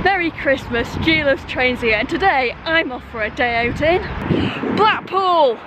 Merry Christmas, G loves trains here, and today I'm off for a day out in Blackpool!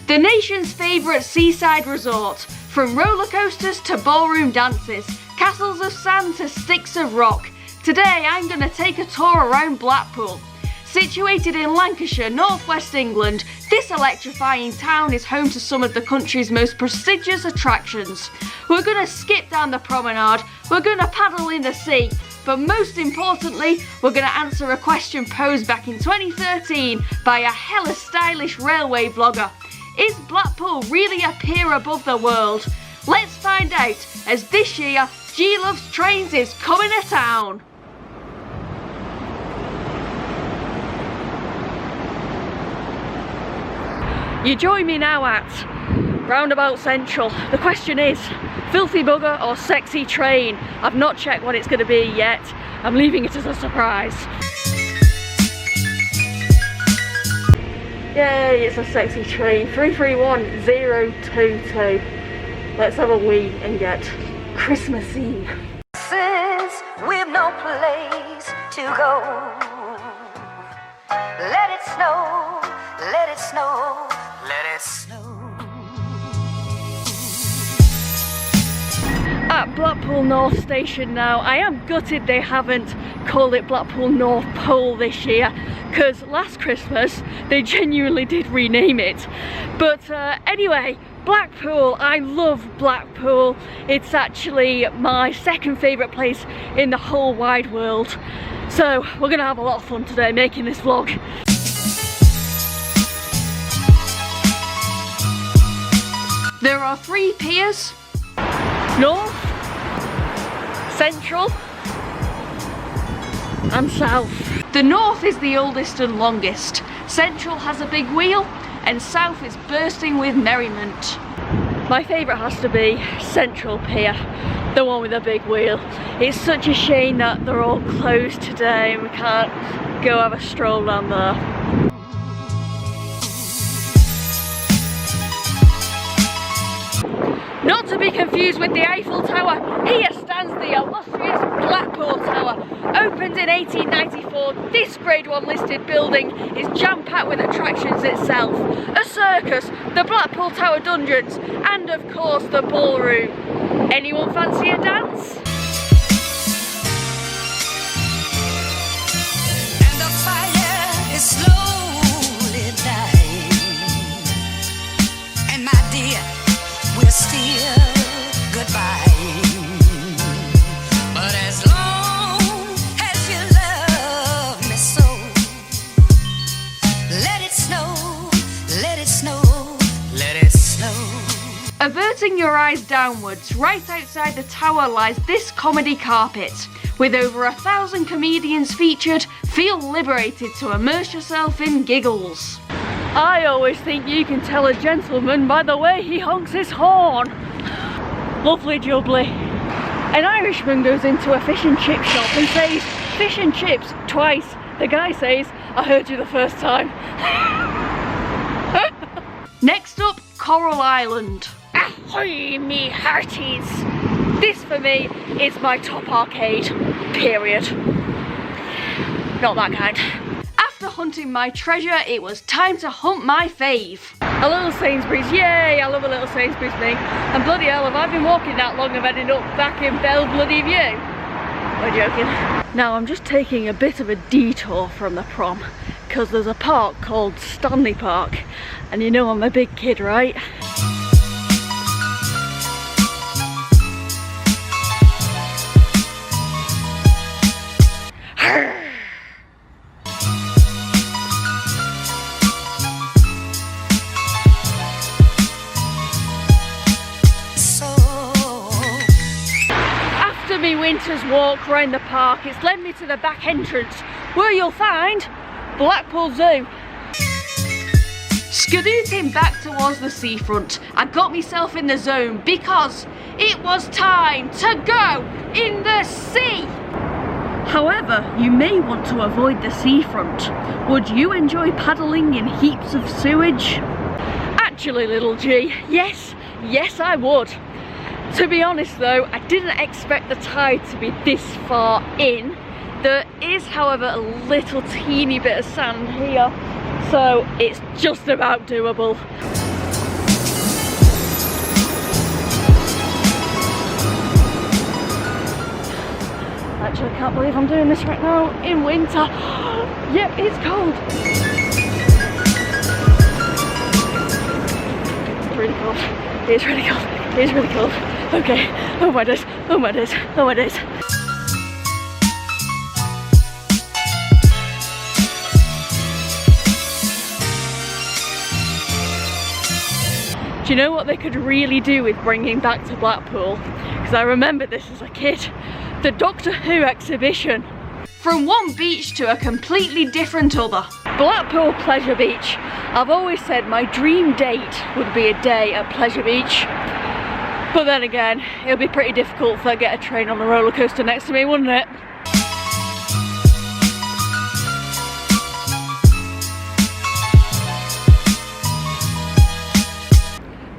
The nation's favourite seaside resort. From roller coasters to ballroom dances, castles of sand to sticks of rock. Today I'm going to take a tour around Blackpool. Situated in Lancashire, northwest England, this electrifying town is home to some of the country's most prestigious attractions. We're going to skip down the promenade, we're going to paddle in the sea, but most importantly, we're going to answer a question posed back in 2013 by a hella stylish railway blogger. Is Blackpool really a peer above the world? Let's find out, as this year, G Loves Trains is coming to town. You join me now at Roundabout Central. The question is, filthy bugger or sexy train? I've not checked what it's going to be yet. I'm leaving it as a surprise. Yay, it's a sexy train. 331022. Let's have a wee and get Christmassy. We've no place to go. Let it snow, let it snow, let it snow. At Blackpool North Station now. I am gutted they haven't called it Blackpool North Pole this year, because last Christmas they genuinely did rename it. But anyway, Blackpool, I love Blackpool. It's actually my second favourite place in the whole wide world. So we're going to have a lot of fun today making this vlog. There are 3 piers: North, Central and South. The North is the oldest and longest, Central has a big wheel, and South is bursting with merriment. My favourite has to be Central Pier, the one with the big wheel. It's such a shame that they're all closed today and we can't go have a stroll down there. Not to be confused with the Eiffel Tower, here stands the illustrious Blackpool Tower. Opened in 1894, this Grade 1 listed building is jam-packed with attractions itself. A circus, the Blackpool Tower dungeons, and of course the ballroom. Anyone fancy a dance? And the fire is slowly dying. And my dear, we're still goodbye. But as long as you love me so, let it snow, let it snow, let it snow. Averting your eyes downwards, right outside the tower lies this comedy carpet. With over 1,000 comedians featured, feel liberated to immerse yourself in giggles. I always think you can tell a gentleman by the way he honks his horn. Lovely jubbly. An Irishman goes into a fish and chip shop and says, "Fish and chips," twice. The guy says, "I heard you the first time." Next up, Coral Island. Ahoy me hearties. This for me is my top arcade, period. Not that kind. After hunting my treasure, it was time to hunt my fave. A little Sainsbury's, yay, I love a little Sainsbury's me. And bloody hell, have I been walking that long, I've ended up back in Bell bloody View. I'm joking. Now I'm just taking a bit of a detour from the prom, because there's a park called Stanley Park, and you know I'm a big kid, right? Me winter's walk round the park, it's led me to the back entrance where you'll find Blackpool Zoo. Scadooting back towards the seafront, I got myself in the zone because it was time to go in the sea. However, you may want to avoid the seafront. Would you enjoy paddling in heaps of sewage? Actually, little G, yes I would. To be honest though, I didn't expect the tide to be this far in. There is, however, a little teeny bit of sand here, so it's just about doable. Actually, I can't believe I'm doing this right now in winter. Yep, it's cold. It's really cold. It's really cold. It's really cold. Okay. Oh my days. Oh my days. Oh my days. Do you know what they could really do with bringing back to Blackpool? Because I remember this as a kid. The Doctor Who exhibition. From one beach to a completely different other. Blackpool Pleasure Beach. I've always said my dream date would be a day at Pleasure Beach. But then again, it'll be pretty difficult if I get a train on the roller coaster next to me, wouldn't it?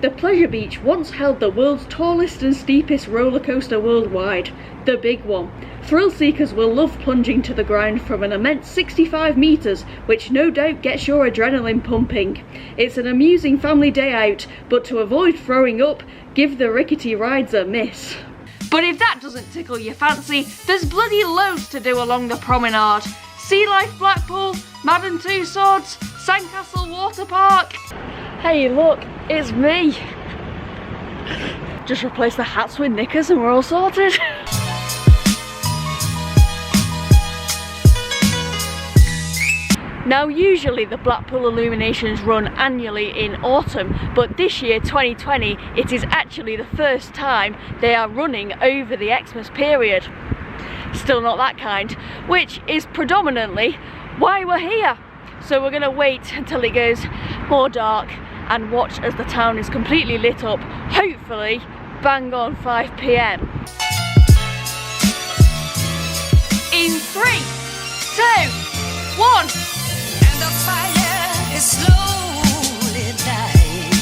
The Pleasure Beach once held the world's tallest and steepest roller coaster worldwide, the big one. Thrill seekers will love plunging to the ground from an immense 65 metres, which no doubt gets your adrenaline pumping. It's an amusing family day out, but to avoid throwing up, give the rickety rides a miss. But if that doesn't tickle your fancy, there's bloody loads to do along the promenade. Sea Life Blackpool, Madame Tussauds, Sandcastle Water Park. Hey look, it's me. Just replace the hats with knickers and we're all sorted. Now usually the Blackpool Illuminations run annually in autumn, but this year 2020 it is actually the first time they are running over the Xmas period. Still not that kind, which is predominantly why we're here. So we're gonna wait until it goes more dark and watch as the town is completely lit up, hopefully bang on 5 PM. In 3, 2, 1. And the fire is slowly dying.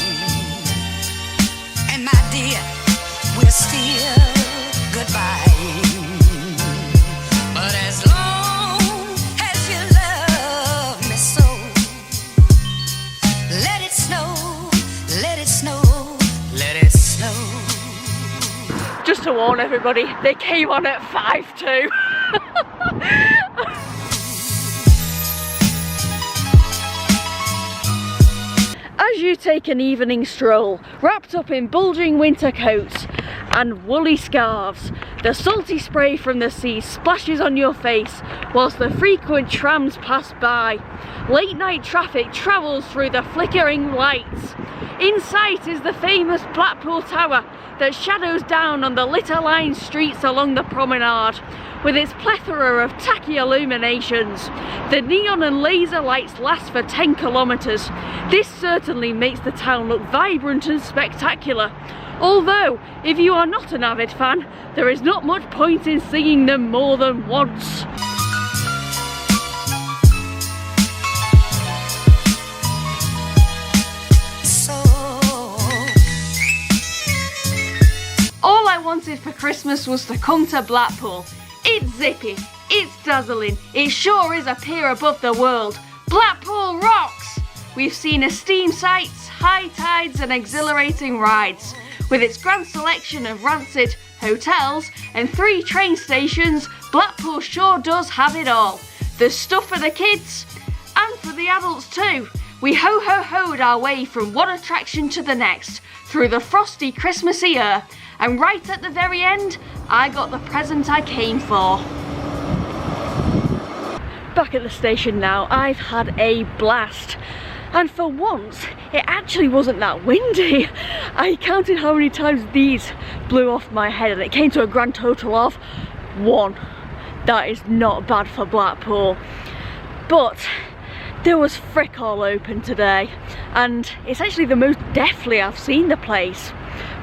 And my dear, we're still goodbye. But as long as you love me so, let it snow, let it snow, let it snow. Just to warn everybody, they came on at 5 too. As you take an evening stroll, wrapped up in bulging winter coats and woolly scarves, the salty spray from the sea splashes on your face whilst the frequent trams pass by. Late night traffic travels through the flickering lights. In sight is the famous Blackpool Tower that shadows down on the litter-lined streets along the promenade, with its plethora of tacky illuminations. The neon and laser lights last for 10 kilometres. This certainly makes the town look vibrant and spectacular. Although, if you are not an avid fan, there is not much point in seeing them more than once. All I wanted for Christmas was to come to Blackpool. It's zippy, it's dazzling, it sure is a peer above the world. Blackpool rocks! We've seen esteemed sights, high tides and exhilarating rides. With its grand selection of rancid hotels and 3 train stations, Blackpool sure does have it all. There's stuff for the kids and for the adults too. We ho-ho-ho'd our way from one attraction to the next through the frosty Christmassy air, and right at the very end, I got the present I came for. Back at the station now, I've had a blast. And for once, it actually wasn't that windy. I counted how many times these blew off my head and it came to a grand total of 1. That is not bad for Blackpool. But there was frick all open today, and it's actually the most deathly I've seen the place.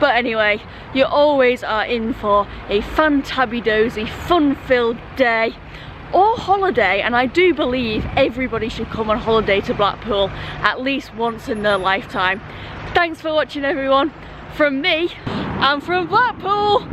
But anyway, you always are in for a fantabby-dozy, fun-filled day or holiday, and I do believe everybody should come on holiday to Blackpool at least once in their lifetime. Thanks for watching everyone. From me, and from Blackpool,